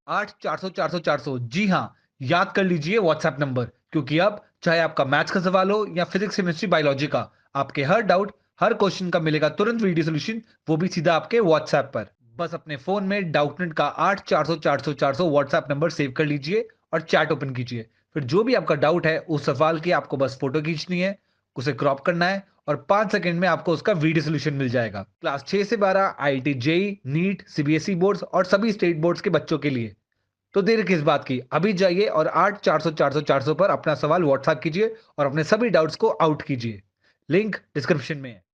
8 400 400 400। जी हाँ, याद कर लीजिए व्हाट्सएप नंबर, क्योंकि अब चाहे आपका मैथ्स का सवाल हो या फिजिक्स केमिस्ट्री बायोलॉजी का, आपके हर डाउट, हर क्वेश्चन का मिलेगा तुरंत वीडियो सोल्यूशन, वो भी सीधा आपके व्हाट्सएप पर। बस अपने फोन में डाउटनेट का 8 400 400 400 व्हाट्सएप नंबर सेव कर लीजिए और चैट ओपन कीजिए। फिर जो भी आपका डाउट है उस सवाल की आपको बस फोटो खींचनी है, उसे क्रॉप करना है और 5 सेकंड में आपको उसका वीडियो सोल्यूशन मिल जाएगा। क्लास 6 से 12 IIT JEE, NEET, CBSE boards और सभी स्टेट बोर्ड्स के बच्चों के लिए। तो देर किस बात की, अभी जाइए और 8 400 400 400 पर अपना सवाल व्हाट्सएप कीजिए और अपने सभी डाउट्स को आउट कीजिए। लिंक डिस्क्रिप्शन में है।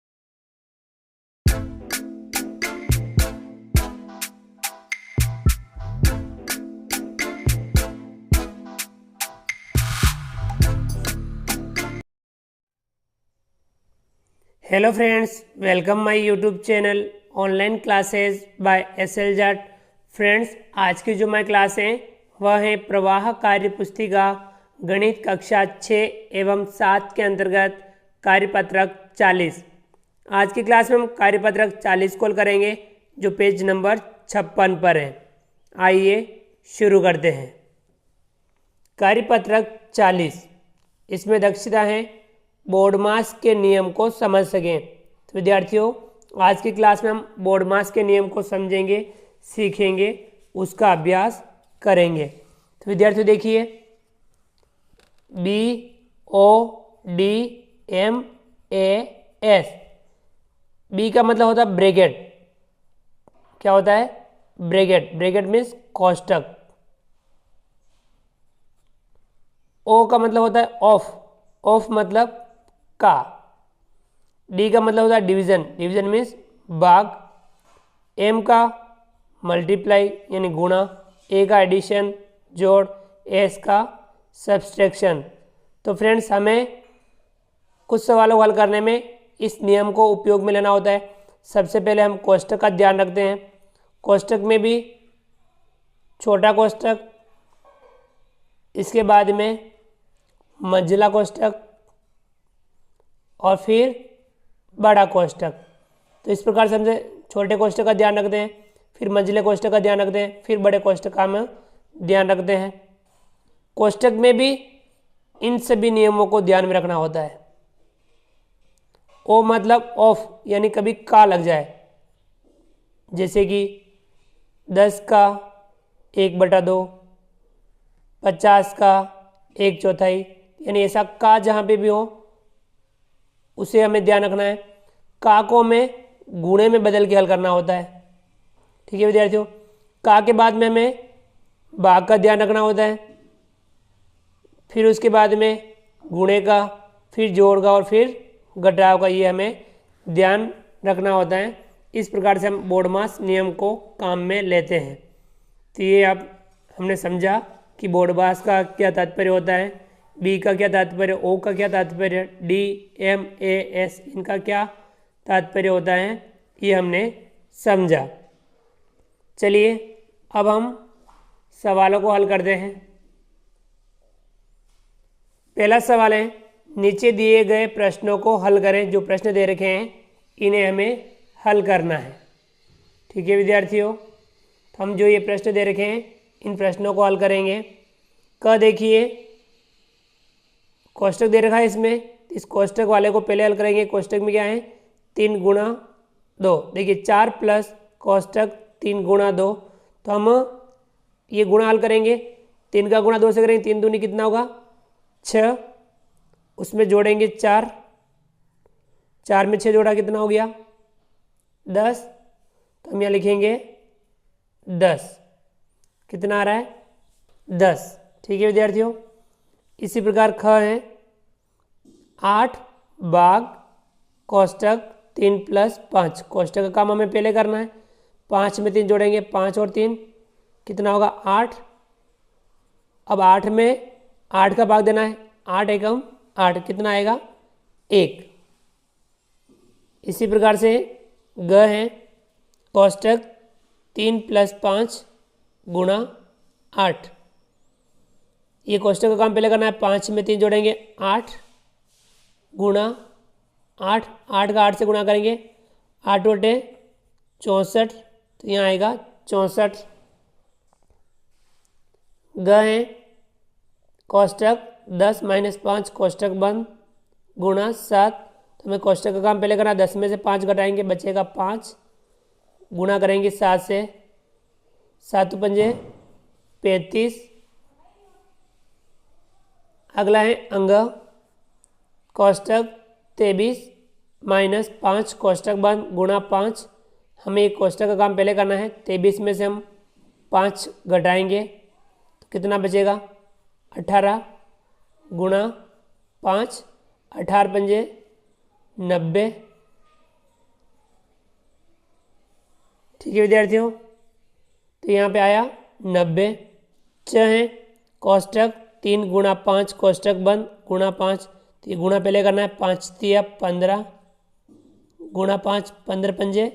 Hello friends, welcome my YouTube channel online classes by SL Jat. Friends, आज की जो मैं क्लास है वह है प्रवाह कार्य पुस्तिका गणित कक्षा 6 एवं 7 के अंतर्गत कार्यपत्रक 40। आज की क्लास में हम कार्यपत्रक 40 को करेंगे जो पेज नंबर 56 पर है। आइए शुरू करते हैं। कार्यपत्रक 40, इसमें दक्षता है बोर्डमास के नियम को समझ सकें। तो विद्यार्थियों, आज की क्लास में हम बोर्डमास के नियम को समझेंगे, सीखेंगे, उसका अभ्यास करेंगे। तो विद्यार्थियों देखिए, BODMAS, बी का मतलब होता है ब्रैकेट। क्या होता है? ब्रैकेट। ब्रैकेट मीन्स कोष्टक। ओ का मतलब होता है ऑफ। ऑफ मतलब का। डी का मतलब होता है डिवीजन। डिवीजन मीन्स भाग। एम का मल्टीप्लाई यानी गुणा। ए का एडिशन जोड़। एस का सब्सट्रैक्शन। तो फ्रेंड्स, हमें कुछ सवालों को हल करने में इस नियम को उपयोग में लेना होता है। सबसे पहले हम कोष्टक का ध्यान रखते हैं। कोष्टक में भी छोटा कोष्टक, इसके बाद में मंझला कोष्टक और फिर बड़ा कोष्टक। तो इस प्रकार से हम छोटे कोष्टक का ध्यान रखते हैं, फिर मंझले कोष्टक का ध्यान रखते हैं, फिर बड़े कोष्टक का हम ध्यान रखते हैं। कोष्टक में भी इन सभी नियमों को ध्यान में रखना होता है। ओ मतलब ऑफ, यानी कभी का लग जाए, जैसे कि 10 का 1/2, 50 का 1/4, यानी ऐसा का जहाँ पे भी हो उसे हमें ध्यान रखना है। का को हमें गुणे में बदल के हल करना होता है। ठीक है विद्यार्थियों, का के बाद में हमें भाग का ध्यान रखना होता है, फिर उसके बाद में गुणे का, फिर जोड़ का और फिर घटाव का, ये हमें ध्यान रखना होता है। इस प्रकार से हम बोर्डमास नियम को काम में लेते हैं। तो ये अब हमने समझा कि बोर्डमास का क्या तात्पर्य होता है, बी का क्या तात्पर्य, ओ का क्या तात्पर्य, DMAS इनका क्या तात्पर्य होता है, ये हमने समझा। चलिए अब हम सवालों को हल करते हैं। पहला सवाल है, नीचे दिए गए प्रश्नों को हल करें। जो प्रश्न दे रखे हैं इन्हें हमें हल करना है। ठीक है विद्यार्थियों, तो हम जो ये प्रश्न दे रखे हैं इन प्रश्नों को हल करेंगे। क देखिए, कोष्टक दे रखा है, इसमें इस कोष्टक वाले को पहले हल करेंगे। कोष्टक में क्या है? 3 गुणा 2। देखिए 4 प्लस कोष्टक 3 गुणा 2। तो हम ये गुणा हल करेंगे। 3 का गुणा 2 से करेंगे, 3 दूनी कितना होगा? 6। उसमें जोड़ेंगे 4, 4 में 6 जोड़ा कितना हो गया? 10। तो हम यहाँ लिखेंगे 10। कितना आ रहा है? 10। ठीक है विद्यार्थियों, इसी प्रकार ख है 8 भाग कोष्टक 3 प्लस 5। कोष्टक का काम हमें पहले करना है। 5 में 3 जोड़ेंगे, 5 और 3 कितना होगा? 8। अब 8 में 8 का भाग देना है, 8 एकम 8 कितना आएगा? 1। इसी प्रकार से ग है कोष्टक 3 प्लस 5 गुणा 8। ये कोष्टक का काम पहले करना है। 5 में 3 जोड़ेंगे, 8 गुणा 8। 8 का 8 से गुणा करेंगे, 8 बटे 64, तो यहाँ आएगा 64। ग है कोष्टक 10 माइनस 5 कोष्टक बंद गुणा 7, तो हमें कोष्टक का काम पहले करना, 10 में से 5 घटाएंगे बचेगा 5, गुणा करेंगे 7 से, 7 पंजे 35। अगला है अंग कोष्टक 23 माइनस 5 कोष्टक बंद गुणा 5, हमें एक कोष्टक का काम पहले करना है, 23 में से हम 5 घटाएंगे तो कितना बचेगा 18 गुणा 5, 18 पंजे 90। ठीक है विद्यार्थियों, तो यहाँ पे आया 90। च है कोष्टक 3 गुणा 5 कोष्टक बंद गुणा 5, तो ये गुणा पहले करना है, 5 तिया 15 गुणा 5, 15 पंजे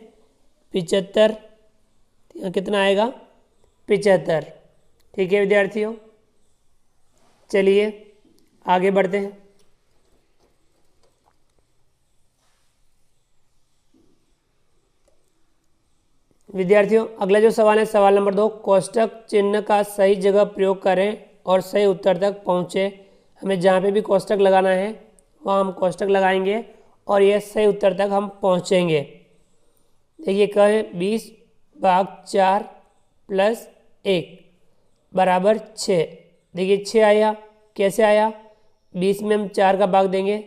75, तो यहाँ कितना आएगा 75। ठीक है विद्यार्थियों, चलिए आगे बढ़ते हैं। विद्यार्थियों अगला जो सवाल है सवाल नंबर 2, कोष्टक चिन्ह का सही जगह प्रयोग करें और सही उत्तर तक पहुँचे। हमें जहाँ पे भी कोष्टक लगाना है वहाँ हम कोष्टक लगाएंगे और यह सही उत्तर तक हम पहुँचेंगे। देखिए क्या है 20/4 + 1 बराबर 6। देखिए 6 आया, कैसे आया, 20 में हम 4 का भाग देंगे,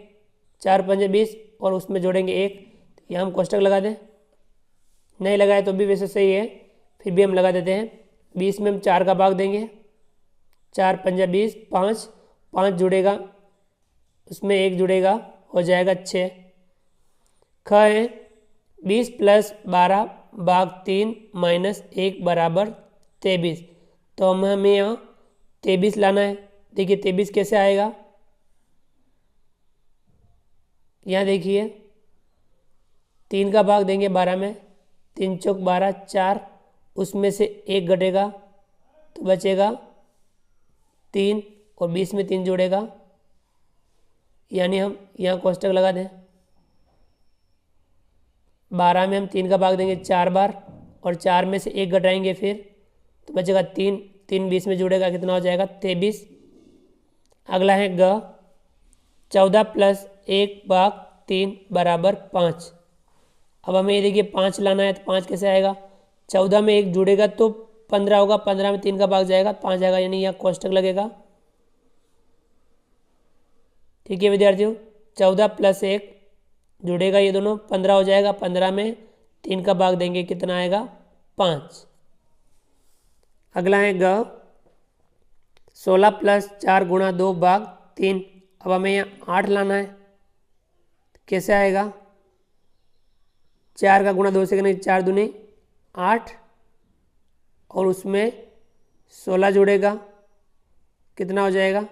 4 पंजे 20 और उसमें जोड़ेंगे 1, यहाँ हम कोष्टक लगा दें, नहीं लगाए तो भी वैसे सही है, फिर भी हम लगा देते हैं। 20 में हम 4 का भाग देंगे, 4 पंजा 20, 5 5 जुड़ेगा, उसमें 1 जुड़ेगा, हो जाएगा 6। ख है 20 + 12/3 - 1 बराबर 23, तो हमें यहाँ 23 लाना है। देखिए 23 कैसे आएगा, यहाँ देखिए 3 का भाग देंगे 12 में, 3 चौक 12, 4, उसमें से 1 घटेगा तो बचेगा 3 और 20 में 3 जोड़ेगा, यानी हम यहाँ कोष्टक लगा दें। 12 में हम 3 का भाग देंगे 4 बार और 4 में से 1 घटाएंगे फिर, तो बचेगा 3, 3 20 में जुड़ेगा, कितना हो जाएगा 23। अगला है ग 14 + 1/3 बराबर 5। अब हमें ये देखिए 5 लाना है, तो 5 कैसे आएगा, 14 में 1 जुड़ेगा तो 15 होगा, 15 में 3 का भाग जाएगा, 5 आएगा, यानी यहाँ कोष्टक लगेगा। ठीक है विद्यार्थियों, 14 + 1 जुड़ेगा, ये दोनों 15 हो जाएगा, 15 में 3 का भाग देंगे, कितना आएगा 5। अगला है ग 16 + 4 × 2/3। अब हमें यहाँ 8 लाना है, कैसे आएगा, 4 का गुणा 2 से करेंगे, 4 दूनी 8 और उसमें 16 जुड़ेगा, कितना हो जाएगा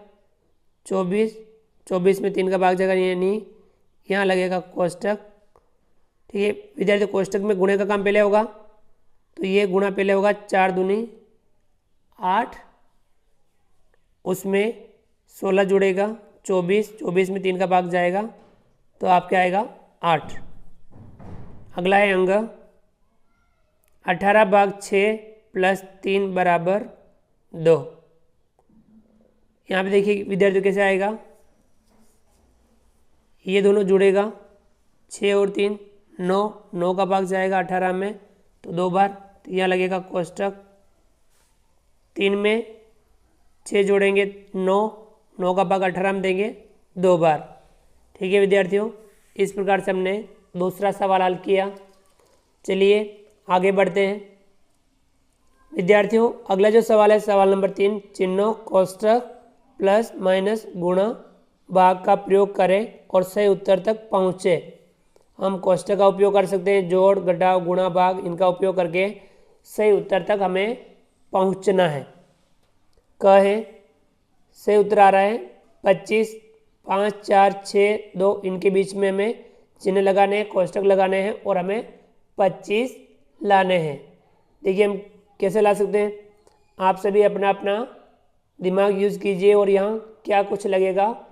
24, 24 में 3 का भाग जाएगा, यानी यहाँ लगेगा कोष्टक। ठीक है विद्यार्थी, कोष्टक में गुणे का काम पहले होगा, तो ये गुणा पहले होगा, 4 दूनी 8, उसमें 16 जुड़ेगा, 24, 24 में 3 का भाग जाएगा, तो आपके आएगा 8। अगला है अंग 18/6 + 3 बराबर 2। यहाँ पे देखिए विद्यार्थी कैसे आएगा, ये दोनों जुड़ेगा, 6 और 3 9, 9 का भाग जाएगा 18 में तो 2 बार, तो यहाँ लगेगा कोष्टक। 3 में 6 जोड़ेंगे 9, 9 का भाग 18 में देंगे 2 बार। ठीक है विद्यार्थियों, इस प्रकार से हमने दूसरा सवाल हल किया। चलिए आगे बढ़ते हैं। विद्यार्थियों अगला जो सवाल है सवाल नंबर 3, चिन्हों कोष्टक प्लस माइनस गुणा भाग का प्रयोग करें और सही उत्तर तक पहुँचे। हम कोष्टक का उपयोग कर सकते हैं, जोड़ घटाव गुणा भाग, इनका उपयोग करके सही उत्तर तक हमें पहुँचना है। क है सही उत्तर आ रहा है 25, 5, 4, 6, 2, इनके बीच में हमें चिन्ह लगाने हैं, कोष्टक लगाने हैं और हमें 25 लाने हैं। देखिए हम कैसे ला सकते हैं, आप सभी अपना अपना दिमाग यूज़ कीजिए और यहाँ क्या कुछ लगेगा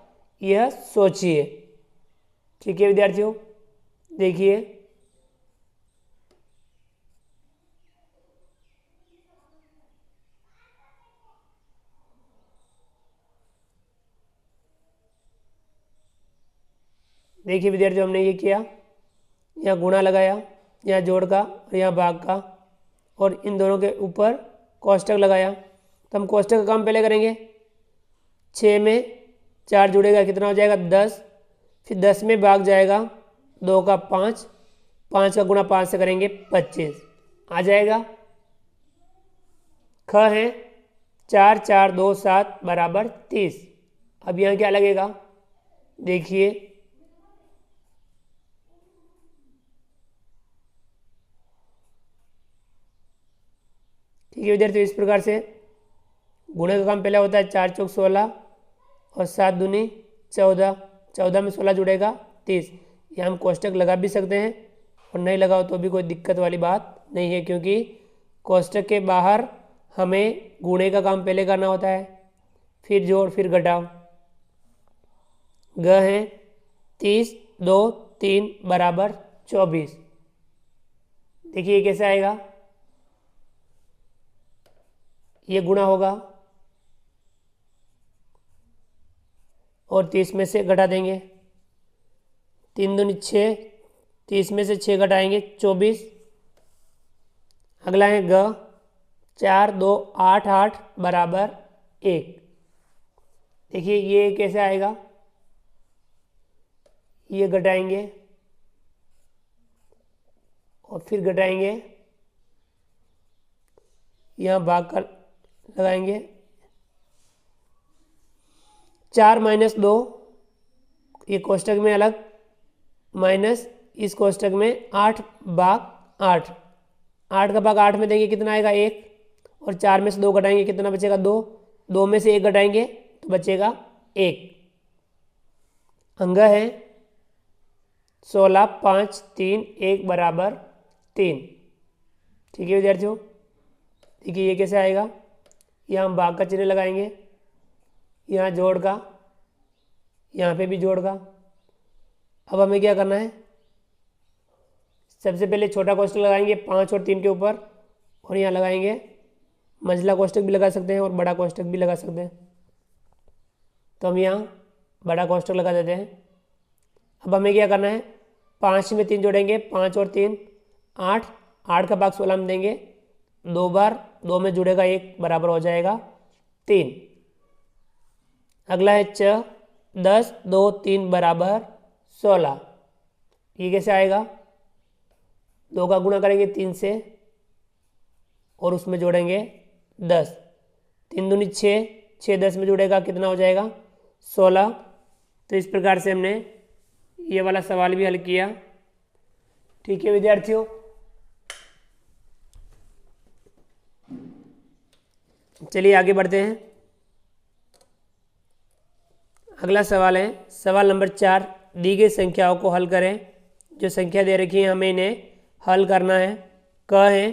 यह सोचिए। ठीक है विद्यार्थियों, देखिए देखिए विद्यार्थियों, हमने ये किया, यहाँ गुणा लगाया, यहाँ जोड़ का और यहाँ भाग का, और इन दोनों के ऊपर कोष्टक लगाया। तो हम कोष्टक का काम पहले करेंगे। 6 में 4 जुड़ेगा, कितना हो जाएगा 10। फिर 10 में भाग जाएगा 2 का 5, 5 का गुणा 5 से करेंगे 25 आ जाएगा। ख है 4 4 2 7 बराबर 30। अब यहाँ क्या लगेगा, देखिए ठीक है विद्यार्थियों, इस प्रकार से गुणे का काम पहले होता है। 4 चौक 16 और 7 दूनी 14, 14 में 16 जुड़ेगा 30। यहाँ हम कोष्टक लगा भी सकते हैं और नहीं लगाओ तो भी कोई दिक्कत वाली बात नहीं है, क्योंकि कोष्टक के बाहर हमें गुणे का काम पहले करना होता है, फिर जोड़ फिर घटाओ। ग है 30 2 3 बराबर 24। देखिए कैसे आएगा, ये गुणा होगा और 30 में से घटा देंगे। 3 दूनी 6, 30 में से 6 घटाएंगे 24। अगला है ग 4 2 8 8 बराबर 1। देखिए ये कैसे आएगा, ये घटाएंगे और फिर घटाएंगे, यहाँ भाग कर लगाएंगे। 4 माइनस 2, ये कोष्टक में अलग, माइनस इस कोष्टक में 8 भाग 8, 8 का भाग 8 में देंगे कितना आएगा 1, और 4 में से 2 घटाएंगे कितना बचेगा 2, 2 में से 1 घटाएंगे तो बचेगा 1। अंग है 16 5 3 1 बराबर 3। ठीक है विद्यार्थियों, देखिए ये कैसे आएगा, यहाँ हम भाग का चिन्ह लगाएंगे, यहाँ जोड़ का, यहाँ पे भी जोड़ का। अब हमें क्या करना है, सबसे पहले छोटा कोष्टक लगाएंगे 5 और 3 के ऊपर, और यहाँ लगाएंगे मंझला कोष्टक भी लगा सकते हैं और बड़ा कोष्टक भी लगा सकते हैं। तो हम यहाँ बड़ा कोष्टक लगा देते हैं। अब हमें क्या करना है, 5 में 3 जोड़ेंगे, 5 और 3 8, 8 का भाग 16 में देंगे, 2 बार 2 में जुड़ेगा 1 बराबर हो जाएगा 3। अगला है 10 2 3 बराबर 16। ये कैसे आएगा, 2 का गुणा करेंगे 3 से और उसमें जोड़ेंगे 10, 3 दूनी 6, 6 10 में जुड़ेगा कितना हो जाएगा 16। तो इस प्रकार से हमने ये वाला सवाल भी हल किया। ठीक है विद्यार्थियों, चलिए आगे बढ़ते हैं। अगला सवाल है सवाल नंबर 4। दी गई संख्याओं को हल करें। जो संख्या दे रखी है हमें इन्हें हल करना है। क है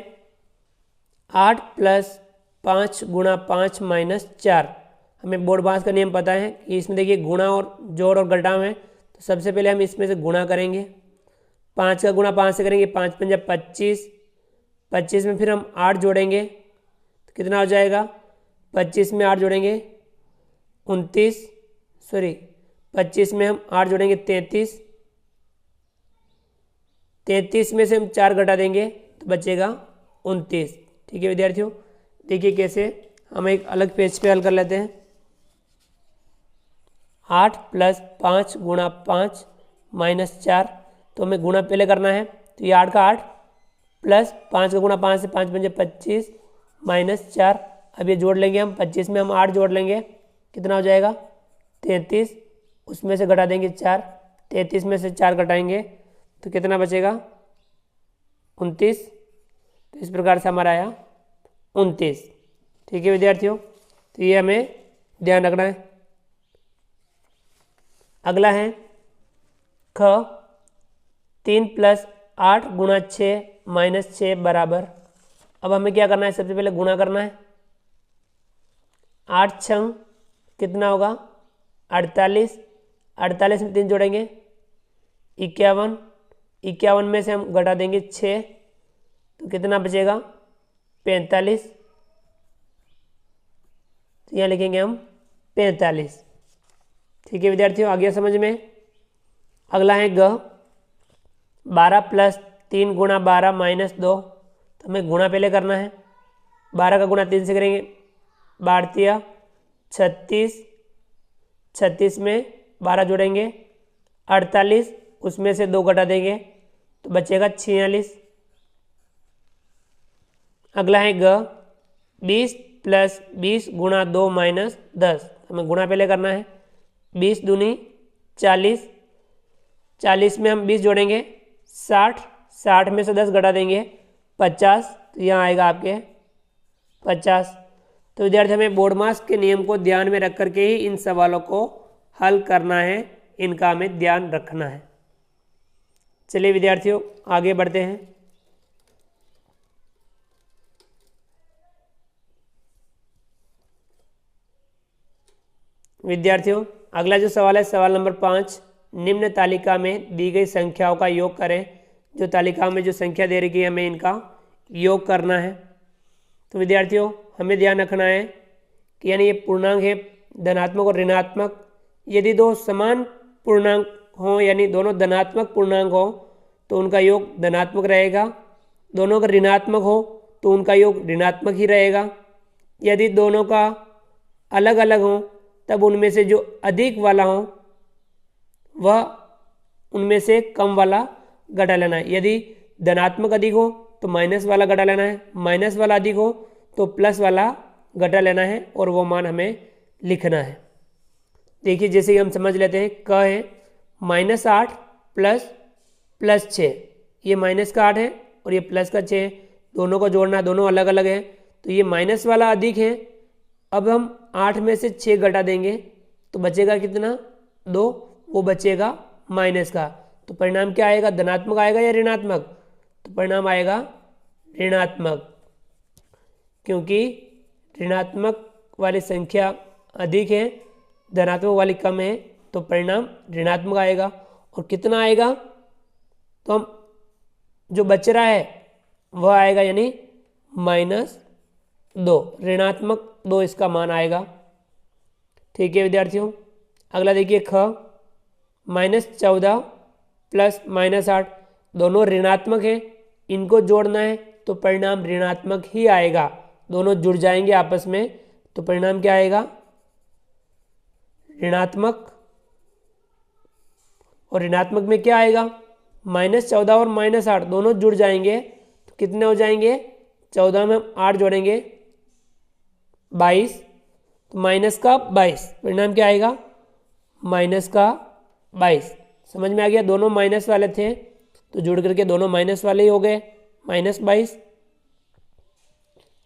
8 प्लस 5 गुणा 5 माइनस 4। हमें बोर्ड पास का नियम पता है कि इसमें देखिए गुणा और जोड़ और घटाव है, तो सबसे पहले हम इसमें से गुणा करेंगे। 5 का गुणा 5 से करेंगे, 5 पंजा 25, 25 में फिर हम 8 जोड़ेंगे तो कितना हो जाएगा, 25 में 8 जोड़ेंगे 29, 25 में हम 8 जोड़ेंगे 33, 33 में से हम 4 घटा देंगे तो बचेगा 29। ठीक है विद्यार्थियों, देखिए कैसे हम एक अलग पेज पे हल कर लेते हैं। 8 प्लस 5 गुणा 5 माइनस 4, तो हमें गुणा पहले करना है, तो ये 8 का 8 प्लस 5 का गुणा 5 से 5 पंजे 25 माइनस 4। अब ये जोड़ लेंगे हम, 25 में हम 8 जोड़ लेंगे कितना हो जाएगा 33, उसमें से घटा देंगे 4, 33 में से 4 घटाएंगे तो कितना बचेगा 29। तो इस प्रकार से हमारा आया 29। ठीक है विद्यार्थियों, तो ये हमें ध्यान रखना है। अगला है ख 3 प्लस 8 गुणा 6 माइनस 6 बराबर। अब हमें क्या करना है, सबसे पहले गुणा करना है। 8 छंग कितना होगा 48, 48 में 3 जोड़ेंगे 51, 51 में से हम घटा देंगे 6 तो कितना बचेगा 45। तो यहाँ लिखेंगे हम 45। ठीक है विद्यार्थियों, आ गया समझ में। अगला है ग, 12 प्लस 3 गुणा 12 माइनस 2, तो हमें गुणा पहले करना है। 12 का गुणा 3 से करेंगे, 12 36, 36 में 12 जोड़ेंगे 48, उसमें से 2 घटा देंगे तो बचेगा 46। अगला है ग, 20 प्लस 20 गुणा 2 माइनस 10, हमें गुणा पहले करना है। 20 दूनी 40, 40 में हम 20 जोड़ेंगे 60, 60 में से 10 घटा देंगे 50, तो यहाँ आएगा आपके 50। तो विद्यार्थी हमें बोर्ड मास के नियम को ध्यान में रख करके ही इन सवालों को हल करना है, इनका हमें ध्यान रखना है। चलिए विद्यार्थियों आगे बढ़ते हैं। विद्यार्थियों अगला जो सवाल है सवाल नंबर 5, निम्न तालिका में दी गई संख्याओं का योग करें। जो तालिका में जो संख्या दे रखी है हमें इनका योग करना है। तो विद्यार्थियों हमें ध्यान रखना है कि यानी ये पूर्णांक है धनात्मक और ऋणात्मक। यदि दो समान पूर्णांक हों यानी दोनों धनात्मक पूर्णांक हो तो उनका योग धनात्मक रहेगा, दोनों का ऋणात्मक हो तो उनका योग ऋणात्मक ही रहेगा। यदि दोनों का अलग अलग हो तब उनमें से जो अधिक वाला हो वह उनमें से कम वाला घटा लेना है। यदि धनात्मक अधिक हो तो माइनस वाला घटा लेना है, माइनस वाला अधिक हो तो प्लस वाला घटा लेना है और वो मान हमें लिखना है। देखिए जैसे ही हम समझ लेते हैं, क है -8 प्लस 6, ये माइनस का 8 है और ये प्लस का 6 है, दोनों को जोड़ना, दोनों अलग अलग है तो ये माइनस वाला अधिक है। अब हम 8 में से 6 घटा देंगे तो बचेगा कितना, 2, वो बचेगा माइनस का। तो परिणाम क्या आएगा, धनात्मक आएगा या ऋणात्मक, तो परिणाम आएगा ऋणात्मक, क्योंकि ऋणात्मक वाली संख्या अधिक है धनात्मक वाली कम है तो परिणाम ऋणात्मक आएगा। और कितना आएगा, तो हम जो बच रहा है वह आएगा यानी -2, ऋणात्मक 2 इसका मान आएगा। ठीक है विद्यार्थियों अगला देखिए ख, -14 प्लस -8, दोनों ऋणात्मक है, इनको जोड़ना है तो परिणाम ऋणात्मक ही आएगा। दोनों जुड़ जाएंगे आपस में तो परिणाम क्या आएगा, ऋणात्मक। और ऋणात्मक में क्या आएगा, -14 और -8 दोनों जुड़ जाएंगे तो कितने हो जाएंगे, 14 में हम 8 जोड़ेंगे 22, तो माइनस का 22, परिणाम क्या आएगा, -22। समझ में आ गया, दोनों माइनस वाले थे तो जुड़ करके दोनों माइनस वाले ही हो गए, -22।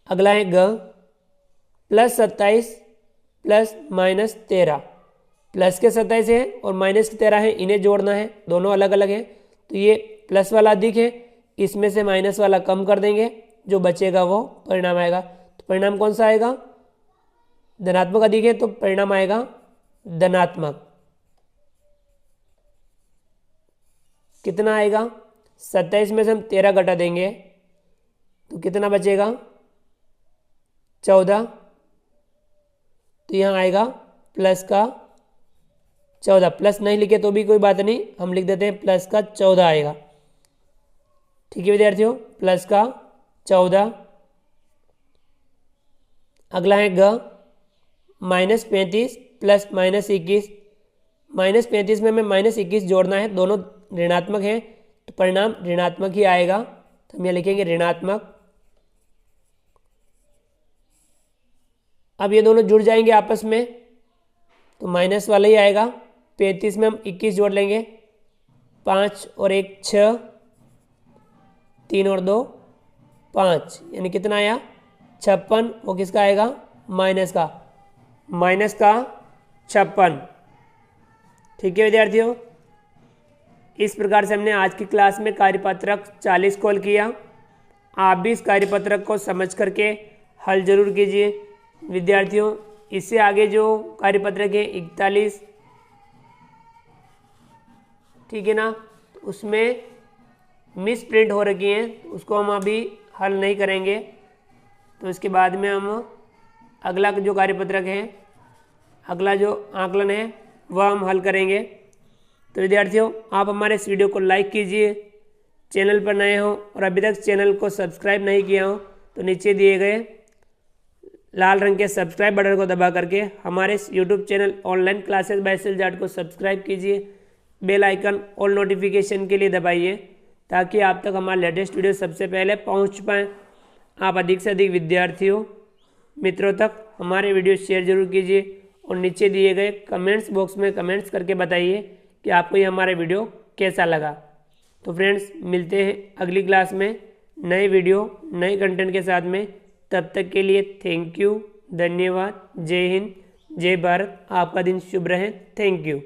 अगला है ग, +27 प्लस -13, प्लस के 27 है और माइनस के 13 है, इन्हें जोड़ना है, दोनों अलग अलग है तो ये प्लस वाला अधिक है, इसमें से माइनस वाला कम कर देंगे, जो बचेगा वो परिणाम आएगा। तो परिणाम कौन सा आएगा, धनात्मक अधिक है तो परिणाम आएगा धनात्मक। कितना आएगा, 27 में से हम 13 घटा देंगे तो कितना बचेगा, 14, तो यहाँ आएगा प्लस का 14, प्लस नहीं लिखे तो भी कोई बात नहीं, हम लिख देते हैं प्लस का 14 आएगा। ठीक है विद्यार्थियों, प्लस का 14। अगला है ग, -35 प्लस -21, -35 में हमें -21 जोड़ना है, दोनों ऋणात्मक है तो परिणाम ऋणात्मक ही आएगा, तो हम यहाँ लिखेंगे ऋणात्मक। अब ये दोनों जुड़ जाएंगे आपस में तो माइनस वाला ही आएगा। 35 में हम 21 जोड़ लेंगे, 5 और 1 6, 3 और 2 5, यानी कितना आया 56, वो किसका आएगा, माइनस का -56। ठीक है विद्यार्थियों, इस प्रकार से हमने आज की क्लास में कार्यपत्रक 40 को हल किया। आप भी इस कार्यपत्रक को समझ करके हल जरूर कीजिए। विद्यार्थियों इससे आगे जो कार्यपत्रक है 41, ठीक है ना, उसमें मिस प्रिंट हो रखी हैं, उसको हम अभी हल नहीं करेंगे, तो इसके बाद में हम अगला जो कार्यपत्रक है, अगला जो आकलन है वह हम हल करेंगे। तो विद्यार्थियों, आप हमारे इस वीडियो को लाइक कीजिए, चैनल पर नए हो और अभी तक चैनल को सब्सक्राइब नहीं किया हो तो नीचे दिए गए लाल रंग के सब्सक्राइब बटन को दबा करके हमारे इस YouTube channel online classes by SL Jat को सब्सक्राइब कीजिए। बेल आइकन ऑल नोटिफिकेशन के लिए दबाइए ताकि आप तक हमारा लेटेस्ट वीडियो सबसे पहले पहुंच पाएँ। आप अधिक से अधिक विद्यार्थियों मित्रों तक हमारे वीडियो शेयर जरूर कीजिए और नीचे दिए गए कमेंट्स बॉक्स में कमेंट्स करके बताइए कि आपको ये हमारा वीडियो कैसा लगा। तो फ्रेंड्स, मिलते हैं अगली क्लास में नए वीडियो नए कंटेंट के साथ में। तब तक के लिए थैंक यू, धन्यवाद, जय हिंद, जय भारत। आपका दिन शुभ रहे। Thank you.